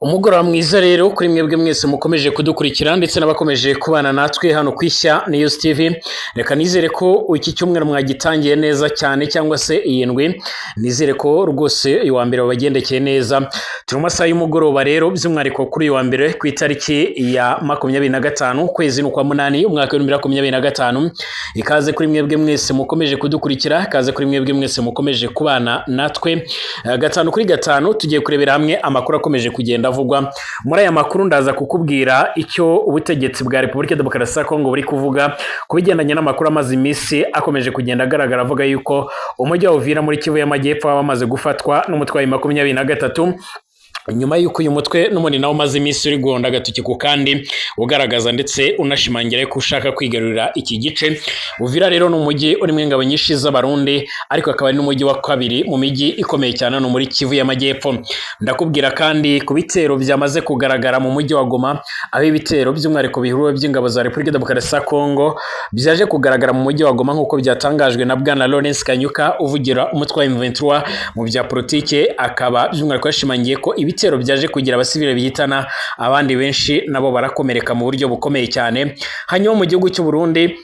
Umugoroba mwiza rero kuri mwebwe mwese mukomeje kudukurikira ndetse n'abakomeje kubana natwe hano ku Ishya News TV. Reka nizere ko iki cyumweru mwagitangiye neza cyane cyangwa se iyindwi. Nizere ko rwose uyu wa mbere wabagendekeye neza. Turi mu masaha y'umugoroba rero by'umwihariko kuri uyu wa mbere ku itariki ya 25 kwezi n'ukwa munani umwaka wa 2025. Ikaze kuri mwebwe mwese mukomeje kudukurikira, ikaze kuri mwebwe mwese mukomeje kubana natwe. Gatanu kuri gatanu tugiye kurebera hamwe amakuru akomeje kugenda avugwa. Muri aya makuru ndaza kukubwira icyo ubutegetsi bwa Repubulika Demokarasi ya Kongo buri kuvuga kubigendanye n'amakuru amaze iminsi akomeje kugenda agaragara avuga yuko umujyi wa Uvira muri Kivu y'Amajyepfo wamaze gufatwa n'umutwe wa 23 nyuma y'uko uyu mutwe n'ubundi nawo umaze iminsi uri guhonda agatoki ku kandi ugaragaza ndetse unashimangira ko ushaka kwigarurira iki gice. Uvira rero ni umujyi urimo ingabo nyinshi z'abarundi, ariko akaba ari n'umujyi wa kabiri mu mijyi ikomeye cyane no muri Kivu y'Amajyepfo. Ndakubwira kandi ku bitero byamaze kugaragara mu mujyi wa Goma, aho ibitero by'umwihariko bihuriwe by'ingabo za Repubulika Demokarasi ya Kongo byaje kugaragara mu mujyi wa Goma nk'uko byatangajwe na Bwana Lawrence Kanyuka uvugira umutwe wa M23 mu bya politike. Akaba by'umwihariko yashimangiye ko ibitero byaje kugira abasivile bihitana abandi benshi nabo barakomereka mu buryo bukomeye cyane. Hanyuma mu gihugu cy'u Burundi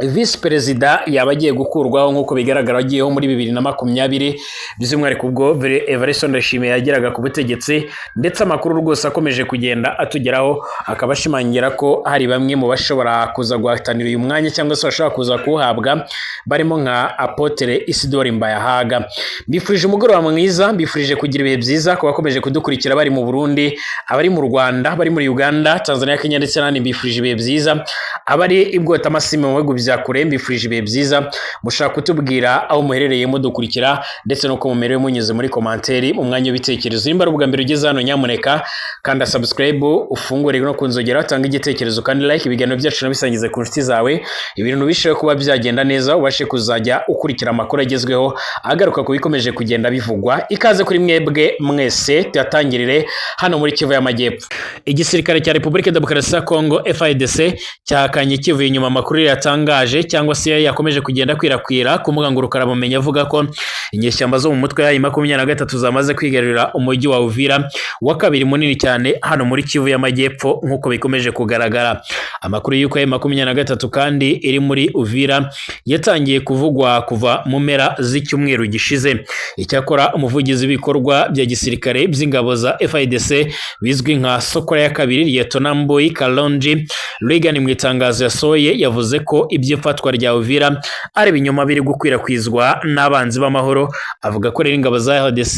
Vice Perezida yabagiye gukurwaho nk'uko bigaragara agiyeho muri 2020 by'umwihariko ubwo Evariste Ndayishimiye yageraga ku butegetsi, ndetse amakuru rwose akomeje kugenda atugeraho akabashimangira ko hari bamwe mu bashobora kuza guhatanira uyu mwanya cyangwa se bashobora kuza kuwuhabwa barimo nka Apotre Isidore Mbayahaga. Mbifurije umugoroba mwiza, mbifurije kugira ibihe byiza ku bakomeje kudukurikira bari mu Burundi, abari mu Rwanda, bari muri Uganda, Tanzania, Kenya ndetse n'ahandi mbifurije ibihe byiza. Abari ibwota amasime mu bihugu bya kure mbifurije ibihe byiza. Mushaka kutubwira aho muherereye mudukurikira ndetse no mumerewe munyuze muri komanteri mu mwanya w'ibitekerezo. Nimba ari ubwa mbere ugeze hano nyamuneka kanda subscribe, ufungure no kunzogera, utanga igitekerezo kandi like ibiganiro byacu nabisangize ku nshuti zawe. Ibintu bishoboye kuba byagenda neza, ubashe kuzajya ukurikira amakuru agezweho agaruka ku bikomeje kugenda bivugwa. Ikaze kuri mwebwe mwese tuyatangirire hano muri Kivu y'Amajyepfo. Igisirikare cya Repubulika Demokarasi ya Kongo FARDC cyahakanye kivuye inyuma amakuru yatangaje cyangwa se yakomeje kugenda kwirakwira ku mbuga ngurukanabumenyi avuga ko inyeshyamba zo mu mutwe ya 23 zamaze kwigarurira umujyi wa Uvira wa kabiri munini cyane hano muri Kivu y'Amajyepfo nk'uko bikomeje kugaragara. Amakuru y'uko ya 23 kandi iri muri Uvira yatangiye kuvugwa kuva mu mpera z'icyumweru gishize. Icyakora umuvugizi w'ibikorwa bya gisirikare by'ingabo za FARDC bizwi nka Sokora ya kabiri Lieutenant Mboyi Kalonji Reagan mu itangazo yasohoye yavuze ko iby'ifatwa rya Uvira ari ibinyoma biri gukwirakwizwa n'abanzi b'amahoro. Avuga ko rero ingabo za FARDC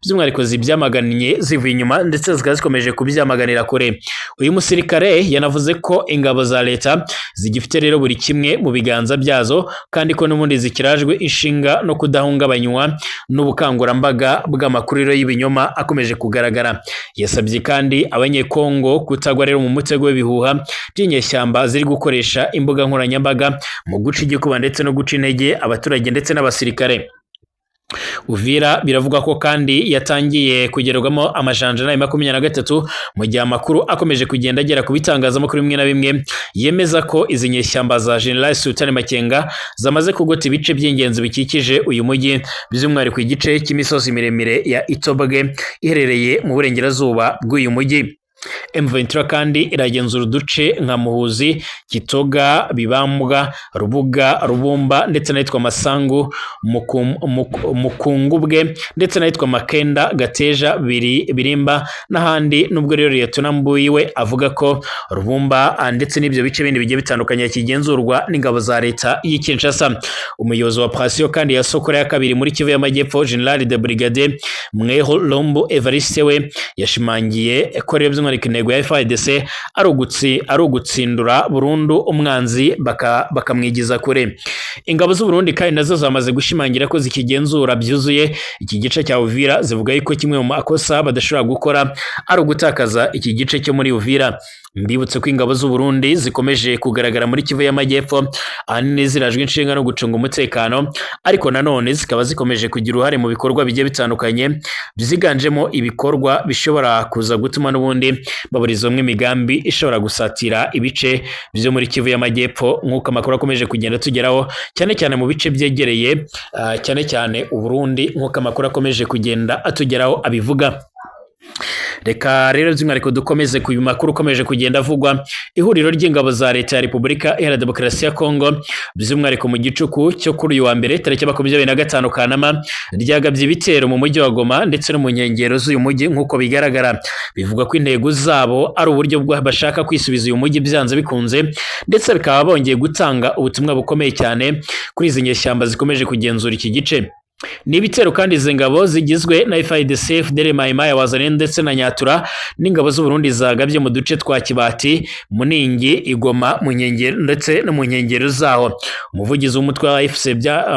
by'umwihariko zibyamaganiye zivuye inyuma ndetse zikomeje kubyamaganira kure. Uyu musirikare yanavuze ko ingabo za leta zigifite rero buri kimwe mu biganza byazo kandi ko n'ubundi zikirajwe inshinga no kudahungabanywa n'ubukangurambaga bw'amakuru y'ibinyoma akomeje kugaragara. Yasabye kandi abanyekongo kutagwa rero mu mutego w'ibihuha by'inyeshyamba ziri gukoresha imbuga nkoranyambaga mu guca igikuba ndetse no guca intege abaturage ndetse n'abasirikare. Uvira biravuga ko kandi yatangiye kugerwamo amajanja na 23 mu gihe amakuru akomeje kugenda agera ku bitangazamakuru bimwe na bimwe yemeza ko izi nyeshyamba za General Sultan Makenga zamaze kugota ibice by'ingenzi bikikije uyu mujyi, by'umwihariko igice cy'imisozi miremire ya Itobwe iherereye mu burengerazuba bw'uyu mujyi. M23 kandi iragenzura uduce nka Muhuzi, Kitoga, Bibambwa, Rubuga, Rubumba ndetse n'ahitwa Masangu, Mukungubwe ndetse n'ahitwa Makenda, Gateja, Birimba n'ahandi. Nubwo rero Lieutenant Mbuyi we avuga ko Rubumba ndetse n'ibyo bice bindi bigiye bitandukanye kigenzurwa n'ingabo za leta y'i Kinshasa. Umuyobozi wa operation kandi ya Sokora ya kabiri muri Kivu y'Amajyepfo General de Brigade Mweho Lombo Evariste we yashimangiye ko rero intego ya FARDC ari ugutsindura burundu umwanzi bakamwigiza kure. Ingabo z'u Burundi kandi nazo zamaze gushimangira ko zikigenzura byuzuye iki gice cya Uvira, zivuga yuko kimwe mu makosa badashobora gukora ari ugutakaza iki gice cyo muri Uvira. Mbibutse ko ingabo z'u Burundi zikomeje kugaragara muri Kivu y'Amajyepfo ahanini zirajwe inshinga no gucunga umutekano, ariko nanone zikaba zikomeje kugira uruhare mu bikorwa bigiye bitandukanye byiganjemo ibikorwa bishobora kuza gutuma n'ubundi baburizwamo imigambi ishobora gusatira ibice byo muri Kivu y'Amajyepfo nk'uko amakuru akomeje kugenda tugeraho cyane cyane mu bice byegereye cyane cyane u Burundi nk'uko amakuru akomeje kugenda atugeraho abivuga. Reka rero by'umwihariko dukomeze ku makuru ukomeje kugenda avugwa. Ihuriro ry'ingabo za leta ya Repubulika Iharanira Demokarasi ya Kongo by'umwihariko mu gicuku cyo kuri uyu wa mbere tariki 25 Kanama ryagabye ibitero mu mujyi wa Goma ndetse no mu nkengero z'uyu mujyi nk'uko bigaragara. Bivuga ko intego zabo ari uburyo bashaka kwisubiza uyu mujyi byanze bikunze, ndetse bikaba bongeye gutanga ubutumwa bukomeye cyane kuri izi nyeshyamba zikomeje kugenzura iki gice. Ni ibitero kandi izi ngabo zigizwe na FARDC, FDLR, Maimai, Wazalendo ndetse na Nyatura n'ingabo z'u Burundi zagabye mu duce twa Kibati, Muningi, Igoma mu nkengero ndetse no mu nkengero zaho. Umuvugizi w'umutwe wa AFC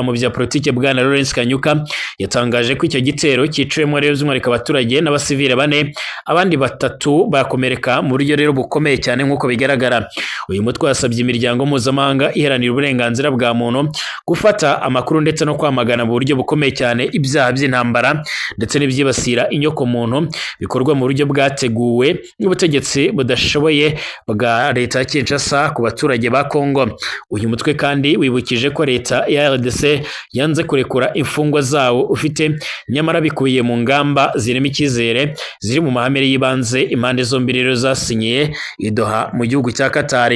mu bya politike bwana Lawrence Kanyuka yatangaje ko icyo gitero cyiciwemo rero by'umwihariko abaturage n'abasivile 4, abandi 3 bakomereka mu buryo rero bukomeye cyane nk'uko bigaragara. Uyu mutwe wasabye imiryango mpuzamahanga iharanira uburenganzira bwa muntu gufata amakuru ndetse no kwamagana mu buryo bukomeye cyane ibyaha by'intambara ndetse n'ibyibasira inyoko muntu bikorwa mu buryo bwateguwe n'ubutegetsi budashoboye bwa leta ya Kinshasa ku baturage ba Kongo. Uyu mutwe kandi wibukije ko leta ya RDC yanze kurekura imfungwa zawo ufite, nyamara bikubiye mu ngamba zirema icyizere ziri mu mahame y'ibanze impande zombi rero zasinyiye i Doha mu gihugu cya Qatar.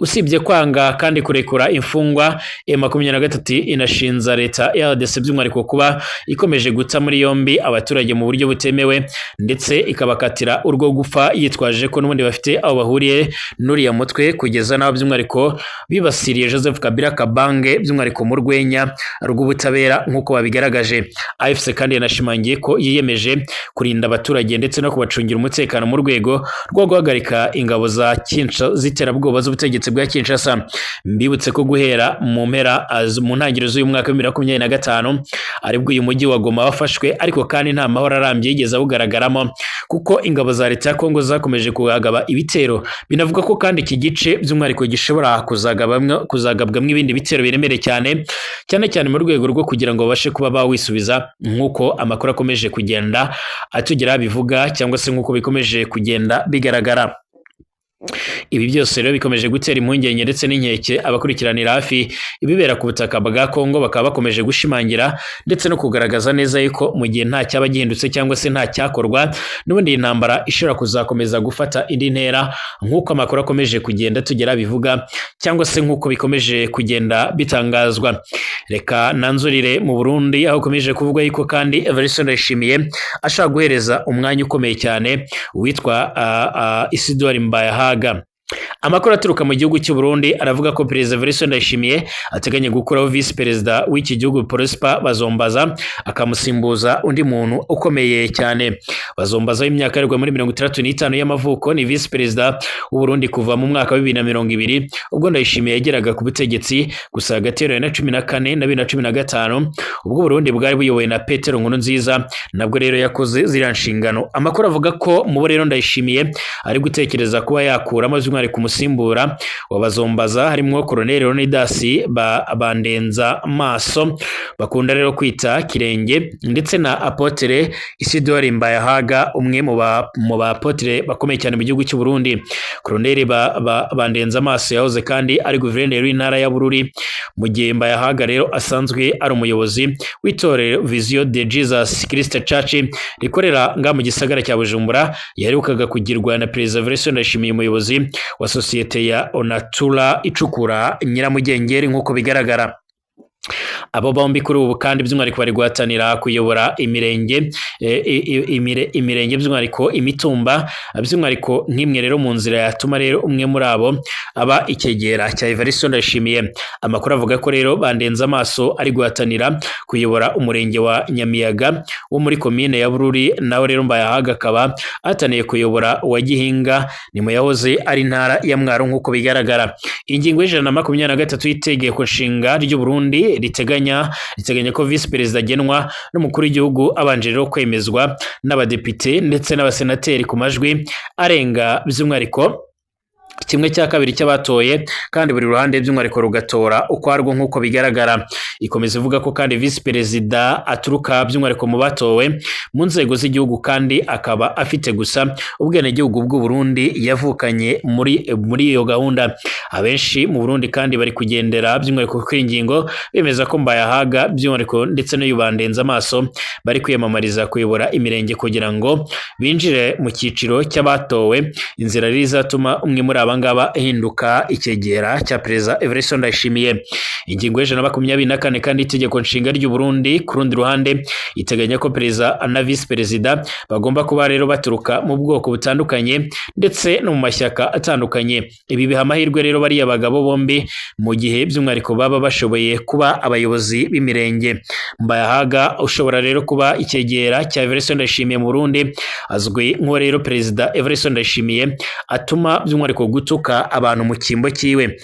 Usibye kwanga kandi kurekura imfungwa, M23 inashinza leta ya RDC by'umwihariko kuba ikomeje guta muri yombi abaturage mu buryo butemewe ndetse ikabakatira urwo gupfa yitwaje ko n'ubundi bafite aho bahuriye n'uriya mutwe, kugeza naho by'umwihariko bibasiriye Joseph Kabila Kabange by'umwihariko mu rwenya rw'ubutabera nk'uko babigaragaje. AFC kandi yanashimangiye ko yiyemeje kurinda abaturage ndetse no kubacungira umutekano mu rwego rwo guhagarika ingabo za Kinshasa ziterabwoba ubutegetsi bwa Kinshasa. Mbibutse ko guhera mu mpera mu ntangiriro z'uyu mwaka wa 2025 aribwo uyu mujyi wa Goma wafashwe, ariko kandi nta mahoro arambye yigeze awugaragaramo kuko ingabo za leta ya Kongo zakomeje kugaba ibitero. Binavuga ko kandi iki gice by'umwihariko gishobora kuzagabwamo ibindi bitero biremereye cyane mu rwego rwo kugira ngo babashe kuba bawisubiza nk'uko amakuru akomeje kugenda atugera bivuga cyangwa se nk'uko bikomeje kugenda bigaragara. Ibi byose rero bikomeje gutera impungenge ndetse n'inkeke abakurikiranira hafi ibibera ku butaka bwa Kongo, bakaba bakomeje gushimangira ndetse no kugaragaza neza yuko mu gihe nta cyaba gihindutse cyangwa se nta cyakorwa, n'ubundi intambara ishobora kuzakomeza gufata indi ntera nk'uko amakuru akomeje kugenda tugera bivuga cyangwa se nk'uko bikomeje kugenda bitangazwa. Reka nanzurire mu Burundi aho komeje kuvuga yuko kandi Evariste Ndayishimiye ashaka guhereza umwanya ukomeye cyane witwa Isidore Mbayahaga. Amakuru aturuka mu gihugu cy'u Burundi aravuga ko Perezida Evariste Ndayishimiye ateganya gukuraho Vice Perezida w'iki gihugu Prosper Bazombaza akamusimbuza undi muntu ukomeye cyane. Bazombaza w'imyaka yarigwa muri 35 y'amavuko ni Vice Perezida w'u Burundi kuva mu mwaka wa 2020 ubwo Ndayishimiye yageraga ku butegetsi, gusa hagati ya 2014 na 2015 ubwo Burundi bwari buyobowe na Petero Nkurunziza nabwo rero yakoze ziriya nshingano. Amakuru avuga ko mu rero Ndayishimiye ari gutekereza kuba yakuramo ari kumusimbura wabazombaza harimo Colonel Leonidas Bandenza Maso bakunda rero kwita Kirenge ndetse na Apotre Isidore Mbayahaga, umwe mu ba apotre bakomeye cyane mu gihugu cy'u Burundi. Colonel Bandenza Maso yahoze kandi ari guverineri w'intara ya Bururi, mu gihe Mbayahaga rero asanzwe ari umuyobozi w'itorero Vision de Jesus Christ Church rikorera nga mu gisagara cya Bujumbura, yaherukaga kugirwa na Perezida Evariste Ndayishimiye umuyobozi wa sosiyete ya Onatura icukura Nyiramugengeri nk'uko bigaragara. Abo bombi kuri ubu kandi by'umwihariko bari guhatanira kuyobora imirenge by'umwihariko imitumba by'umwihariko nk'imwe rero mu nzira yatuma rero umwe muri abo aba ikegera cya Evariste Ndayishimiye. Amakuru avuga ko rero Bandenza Amaso ari guhatanira kuyobora umurenge wa Nyamiyaga wo muri komine ya Bururi, nawe rero Mbayahaga akaba ataniye kuyobora wa Gihinga ni mu yahoze ari ntara ya Mwaro nk'uko bigaragara. Ingingo y'123 y'itegeko nshinga ry'u Burundi riteganya ko Vice Perezida agenwa n'umukuru w'igihugu abanje rero kwemezwa n'abadepite ndetse n'abasenateri ku majwi arenga by'umwihariko kimwe cya kabiri cy'abatoye kandi buri ruhande by'umwihariko rugatora ukwarwo nk'uko bigaragara. Ikomeza ivuga ko kandi visi perezida aturuka by'umwihariko mu batowe mu nzego z'igihugu kandi akaba afite gusa ubwenegihugu bw'u Burundi yavukanye muri iyo gahunda. Abenshi mu Burundi kandi bari kugendera by'umwihariko kuri ingingo bemeza ko Mbayahaga by'umwihariko ndetse n'Ubandenza amaso bari kwiyamamariza kuyobora imirenge kugira ngo binjire mu cyiciro cy'abatowe, inzira rizatuma umwe muri abangaba hinduka icyegera cya Perezida Evariste Ndayishimiye. Ingingo ya 24 kandi itegeko nshinga ry'u Burundi ku rundi ruhande iteganya ko perezida na visi perezida bagomba kuba rero baturuka mu bwoko butandukanye ndetse no mu mashyaka atandukanye. Ibi biha amahirwe rero bariya bagabo bombi mu gihe by'umwihariko baba bashoboye kuba abayobozi b'imirenge. Mbayahaga ushobora rero kuba icyegera cya Evariste Ndayishimiye mu Burundi azwi nk'uwo rero Perezida Evariste Ndayishimiye atuma by'umwihariko gutuka abantu mu cyimbo cyiwe.